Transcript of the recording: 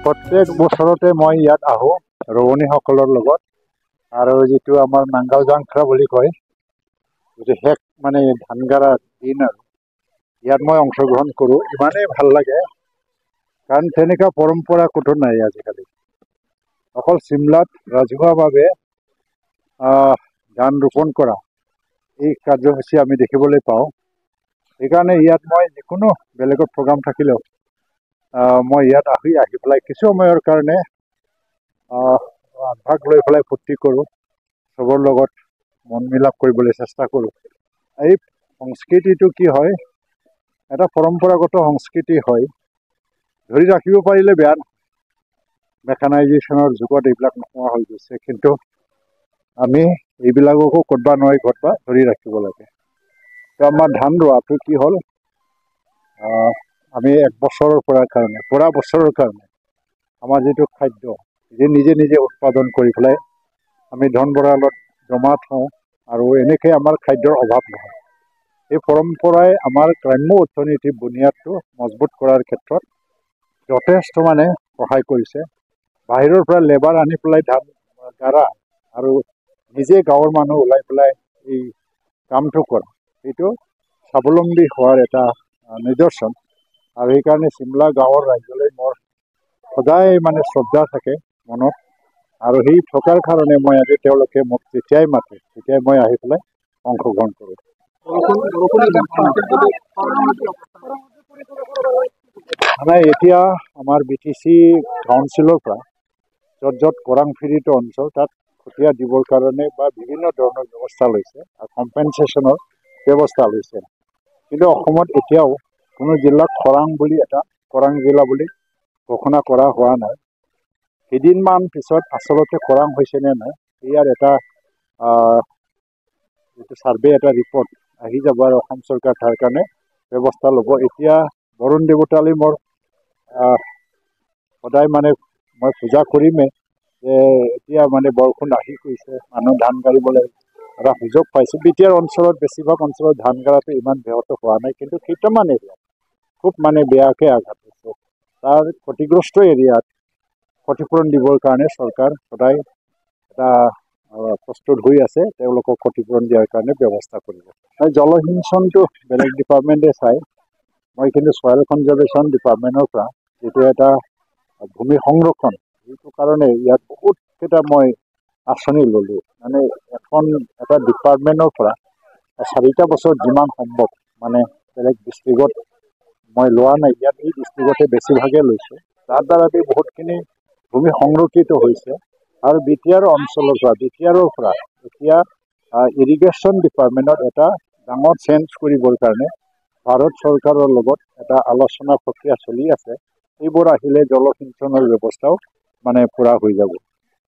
प्रत्येक बছৰতে মই ইয়াত আহোঁ ৰোৱনীসকলৰ লগত আৰু যিটো আমাৰ নাঙ্গাল জাংখ্ৰা বুলি কয় যিটো শেষ মানে ধান গাৰা দিন আৰু ইয়াত মই অংশগ্ৰহণ কৰোঁ ইমানেই ভাল লাগে কাৰণ তেনেকুৱা পৰম্পৰা ক'তো নাই আজিকালি অকল চিমলাত ৰাজহুৱাভাৱে ধান ৰোপণ কৰা এই কাৰ্যসূচী আমি দেখিবলৈ পাওঁ সেইকাৰণে ইয়াত মই যিকোনো বেলেগত প্ৰগ্ৰাম থাকিলেও মই ইয়াত আহি পেলাই কিছু সময়ৰ কাৰণে ভাগ লৈ পেলাই ফূৰ্তি কৰোঁ চবৰ লগত মন মিলাপ কৰিবলৈ চেষ্টা কৰোঁ এই সংস্কৃতিটো কি হয় এটা পৰম্পৰাগত সংস্কৃতি হয় ধৰি ৰাখিব পাৰিলে বেয়া মেকানাইজেশ্যনৰ যুগত এইবিলাক নোহোৱা হৈ গৈছে কিন্তু আমি এইবিলাককো ক'তবা নহয় ক'তবা ধৰি ৰাখিব লাগে তো আমাৰ ধান ৰোৱাটো কি হ'ল আমি এক বছৰৰ পৰা পুৰা বছৰৰ কাৰণে আমাৰ যিটো খাদ্য নিজে নিজে উৎপাদন কৰি পেলাই আমি ধন ভঁৰালত জমা থওঁ আৰু এনেকৈ আমাৰ খাদ্যৰ অভাৱ নহয় এই পৰম্পৰাই আমাৰ গ্ৰাম্য অৰ্থনীতিৰ বুনিয়াদটো মজবুত কৰাৰ ক্ষেত্ৰত যথেষ্ট মানে সহায় কৰিছে বাহিৰৰ পৰা লেবাৰ আনি পেলাই ধান গাৰা আৰু নিজে গাঁৱৰ মানুহ ওলাই পেলাই এই কামটো কৰা এইটো স্বাৱলম্বী হোৱাৰ এটা নিদৰ্শন আৰু সেইকাৰণে চিমলা গাঁৱৰ ৰাইজলৈ মোৰ সদায় মানে শ্ৰদ্ধা থাকে মনত আৰু সেই থকাৰ কাৰণে মই আজি তেওঁলোকে মোক যেতিয়াই মাতে তেতিয়াই মই আহি পেলাই অংশগ্ৰহণ কৰোঁ মানে এতিয়া আমাৰ BTC কাউন্সিলৰ পৰা য'ত য'ত কৰাংফেৰিটো অঞ্চল তাত কঠীয়া দিবৰ কাৰণে বা বিভিন্ন ধৰণৰ ব্যৱস্থা লৈছে আৰু কম্পেনচেশ্যনৰ ব্যৱস্থা লৈছে কিন্তু অসমত এতিয়াও কোনো জিলাত খৰাং জিলা বুলি ঘোষণা কৰা হোৱা নাই কেইদিনমান পিছত আচলতে খৰাং হৈছে নে নাই ইয়াৰ এটা যিটো ছাৰ্ভে এটা ৰিপৰ্ট আহি যাব আৰু অসম চৰকাৰ তাৰ কাৰণে ব্যৱস্থা ল'ব এতিয়া বৰুণ দেৱতালৈ মোৰ সদায় মানে মই পূজা কৰিমেই যে এতিয়া মানে বৰষুণ আহি গৈছে মানুহ ধান গাড়িবলৈ এটা সুযোগ পাইছে বিটিআৰ অঞ্চলত বেছিভাগ অঞ্চলত ধান গাড়াটো ইমান ব্যাহত হোৱা নাই কিন্তু কেইটামান এৰিয়াত খুব মানে বেয়াকৈ আঘাত হৈছে তাৰ ক্ষতিগ্ৰস্ত এৰিয়াত ক্ষতিপূৰণ দিবৰ কাৰণে চৰকাৰ সদায় এটা প্ৰস্তুত হৈ আছে তেওঁলোকক ক্ষতিপূৰণ দিয়াৰ কাৰণে ব্যৱস্থা কৰিব জলসিঞ্চনটো বেলেগ ডিপাৰ্টমেণ্টে চায় মই কিন্তু ছয়েল কনজাৰ্ভেশ্যন ডিপাৰ্টমেণ্টৰ পৰা যিটো এটা ভূমি সংৰক্ষণ সেইটো কাৰণে ইয়াত বহুতকেইটা মই আঁচনি ল'লোঁ মানে এটা ডিপাৰ্টমেণ্টৰ পৰা 4টা বছৰ যিমান সম্ভৱ মানে বেলেগ ডিষ্ট্ৰিক্টত মই লোৱা নাই ইয়াত এই ডিষ্ট্ৰিক্টতে বেছিভাগে লৈছোঁ তাৰ দ্বাৰাতে বহুতখিনি ভূমি সংৰক্ষিত হৈছে আৰু বিটিআৰ অঞ্চলৰ পৰা এতিয়া ইৰিগেশ্যন ডিপাৰ্টমেণ্টত এটা ডাঙৰ চেঞ্জ কৰিবৰ কাৰণে ভাৰত চৰকাৰৰ লগত এটা আলোচনা প্ৰক্ৰিয়া চলি আছে এইবোৰ আহিলে জলসিঞ্চনৰ ব্যৱস্থাও মানে পূৰা হৈ যাব